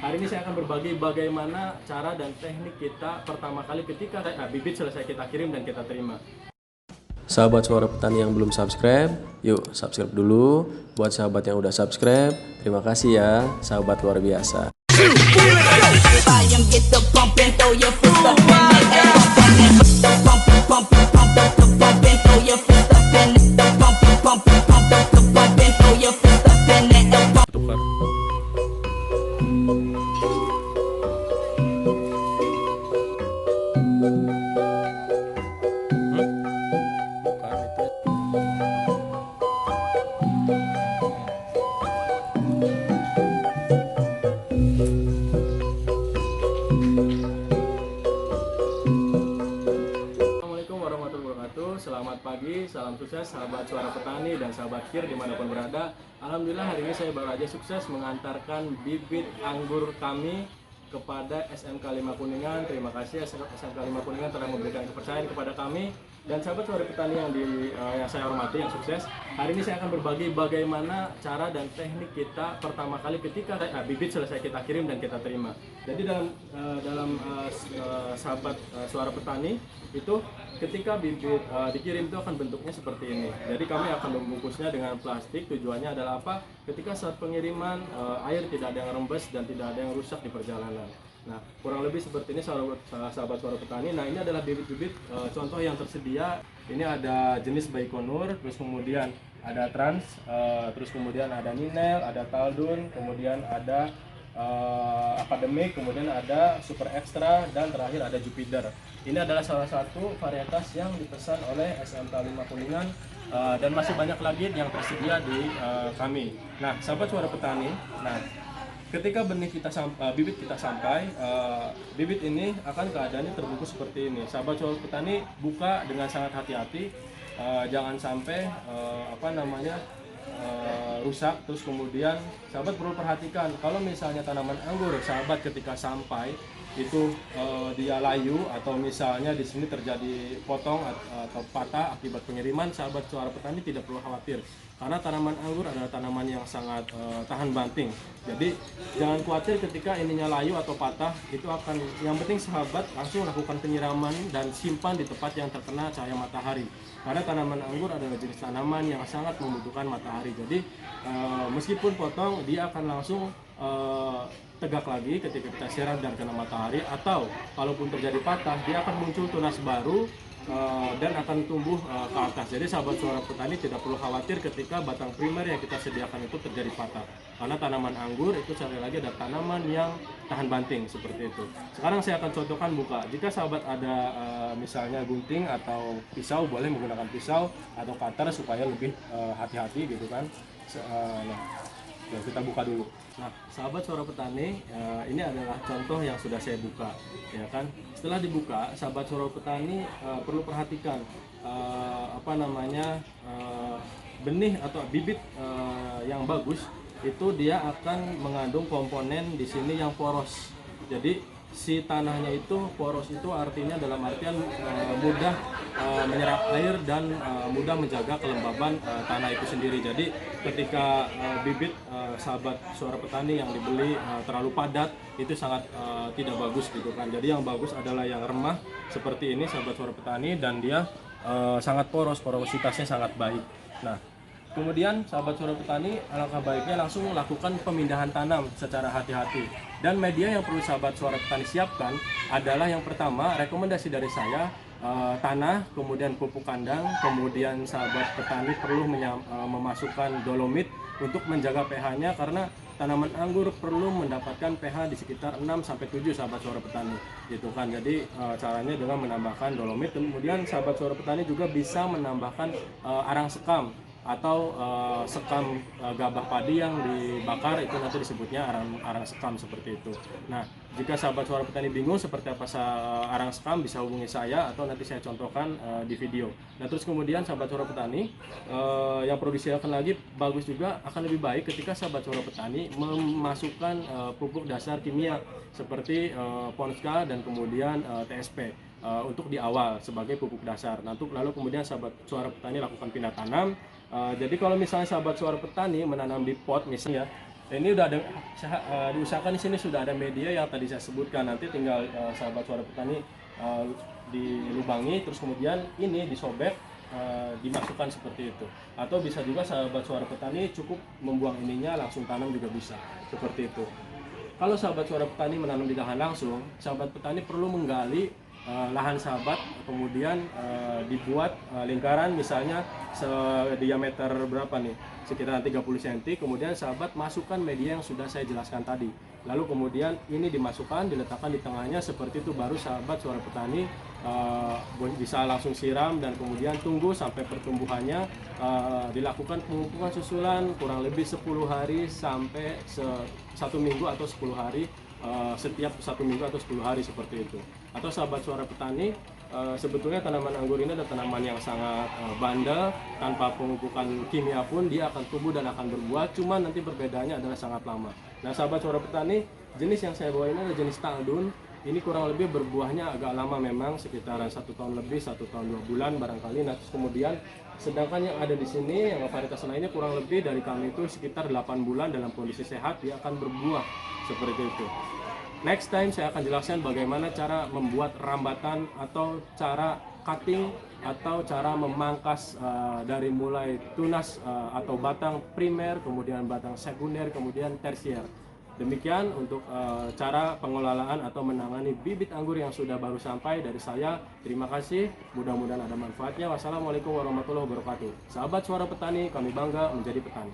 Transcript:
Hari ini saya akan berbagi bagaimana cara dan teknik kita pertama kali ketika bibit selesai kita kirim dan kita terima. Sahabat Suara Petani yang belum subscribe, yuk subscribe dulu. Buat sahabat yang udah subscribe, terima kasih ya, sahabat luar biasa. Tukar. Bukan itu. Assalamualaikum warahmatullahi wabarakatuh. Selamat pagi, salam sukses sahabat Suara Petani dan sahabat KIR dimanapun berada. Alhamdulillah hari ini saya baru aja sukses mengantarkan bibit anggur kami kepada SMK 5 Kuningan. Terima kasih SMK 5 Kuningan telah memberikan kepercayaan kepada kami. Dan sahabat Suara Petani yang saya hormati, yang sukses, hari ini saya akan berbagi bagaimana cara dan teknik kita pertama kali ketika bibit selesai kita kirim dan kita terima. Jadi dalam sahabat Suara Petani itu ketika bibit dikirim itu akan bentuknya seperti ini. Jadi kami akan membungkusnya dengan plastik. Tujuannya adalah apa? Ketika saat pengiriman air tidak ada yang rembes dan tidak ada yang rusak di perjalanan. Nah, kurang lebih seperti ini sahabat Suara Petani. Nah, ini adalah bibit-bibit contoh yang tersedia. Ini ada jenis Baikonur, terus kemudian ada Trans, terus kemudian ada Ninel, ada Taldun, kemudian ada Akademik, kemudian ada Super Extra, dan terakhir ada Jupiter. Ini adalah salah satu varietas yang dipesan oleh SMK 5 Kuningan, dan masih banyak lagi yang tersedia di kami. Nah, sahabat Suara Petani, ketika bibit kita sampai, bibit ini akan keadaannya terbungkus seperti ini. Sahabat Suara Petani buka dengan sangat hati-hati, jangan sampai rusak. Terus kemudian sahabat perlu perhatikan kalau misalnya tanaman anggur sahabat ketika sampai itu dia layu atau misalnya di sini terjadi potong atau patah akibat pengiriman, sahabat Suara Petani tidak perlu khawatir karena tanaman anggur adalah tanaman yang sangat tahan banting. Jadi jangan khawatir ketika ininya layu atau patah, itu akan, yang penting sahabat langsung lakukan penyiraman dan simpan di tempat yang terkena cahaya matahari. Karena tanaman anggur adalah jenis tanaman yang sangat membutuhkan matahari. Jadi meskipun potong, dia akan langsung tegak lagi ketika kita siram dan kena matahari, atau kalaupun terjadi patah, dia akan muncul tunas baru dan akan tumbuh ke atas. Jadi sahabat Suara Petani tidak perlu khawatir ketika batang primer yang kita sediakan itu terjadi patah, karena tanaman anggur itu sekali lagi ada tanaman yang tahan banting seperti itu. Sekarang saya akan contohkan buka. Jika sahabat ada misalnya gunting atau pisau, boleh menggunakan pisau atau cutter supaya lebih hati-hati gitu kan. Ya, kita buka dulu. Nah, sahabat Suara Petani, ini adalah contoh yang sudah saya buka, ya kan. Setelah dibuka, sahabat Suara Petani perlu perhatikan benih atau bibit yang bagus itu dia akan mengandung komponen di sini yang poros. Jadi si tanahnya itu poros, itu artinya dalam artian mudah menyerap air dan mudah menjaga kelembaban tanah itu sendiri. Jadi ketika bibit sahabat Suara Petani yang dibeli terlalu padat, itu sangat tidak bagus gitu kan. Jadi yang bagus adalah yang remah seperti ini sahabat Suara Petani, dan dia sangat poros, porositasnya sangat baik. Nah, kemudian sahabat Suara Petani, alangkah baiknya langsung lakukan pemindahan tanam secara hati-hati. Dan media yang perlu sahabat Suara Petani siapkan adalah yang pertama, rekomendasi dari saya, tanah, kemudian pupuk kandang, kemudian sahabat petani perlu memasukkan dolomit untuk menjaga pH-nya, karena tanaman anggur perlu mendapatkan pH di sekitar 6-7 sahabat Suara Petani gitu kan. Jadi caranya dengan menambahkan dolomit. Kemudian sahabat Suara Petani juga bisa menambahkan arang sekam atau sekam gabah padi yang dibakar, itu nanti disebutnya arang sekam seperti itu. Nah, jika sahabat Suara Petani bingung seperti apa arang sekam, bisa hubungi saya atau nanti saya contohkan di video. Nah, terus kemudian sahabat Suara Petani, yang perlu disiapkan lagi bagus juga, akan lebih baik ketika sahabat Suara Petani memasukkan pupuk dasar kimia seperti Ponska dan kemudian TSP untuk di awal sebagai pupuk dasar. Lalu kemudian sahabat Suara Petani lakukan pindah tanam. Jadi kalau misalnya sahabat Suara Petani menanam di pot misalnya, Ini udah ada diusahakan di sini sudah ada media yang tadi saya sebutkan. Nanti tinggal sahabat suara petani dilubangi, terus kemudian ini disobek, dimasukkan seperti itu. Atau bisa juga sahabat suara petani cukup membuang ininya langsung tanam juga bisa seperti itu. Kalau sahabat suara petani menanam di lahan langsung, sahabat petani perlu menggali lahan sahabat, kemudian dibuat lingkaran misalnya diameter berapa nih, sekitar 30 cm, kemudian sahabat masukkan media yang sudah saya jelaskan tadi, lalu kemudian ini dimasukkan, diletakkan di tengahnya seperti itu, baru sahabat suara petani bisa langsung siram dan kemudian tunggu sampai pertumbuhannya, dilakukan pemupukan susulan kurang lebih 10 hari sampai 1 minggu atau 10 hari, setiap 1 minggu atau 10 hari seperti itu. Atau sahabat suara petani, sebetulnya tanaman anggur ini adalah tanaman yang sangat bandel, tanpa pemupukan kimia pun dia akan tumbuh dan akan berbuah, cuman nanti perbedaannya adalah sangat lama. Nah sahabat suara petani, jenis yang saya bawa ini adalah jenis Taldun. Ini kurang lebih berbuahnya agak lama memang, sekitaran 1 tahun lebih, 1 tahun 2 bulan barangkali. Nah terus kemudian sedangkan yang ada di sini yang varietas lainnya kurang lebih dari kami itu sekitar 8 bulan dalam kondisi sehat dia akan berbuah seperti itu. Next time saya akan jelaskan bagaimana cara membuat rambatan atau cara cutting atau cara memangkas dari mulai tunas atau batang primer, kemudian batang sekunder, kemudian tersier. Demikian untuk cara pengelolaan atau menangani bibit anggur yang sudah baru sampai dari saya. Terima kasih, mudah-mudahan ada manfaatnya. Wassalamualaikum warahmatullahi wabarakatuh. Sahabat suara petani, kami bangga menjadi petani.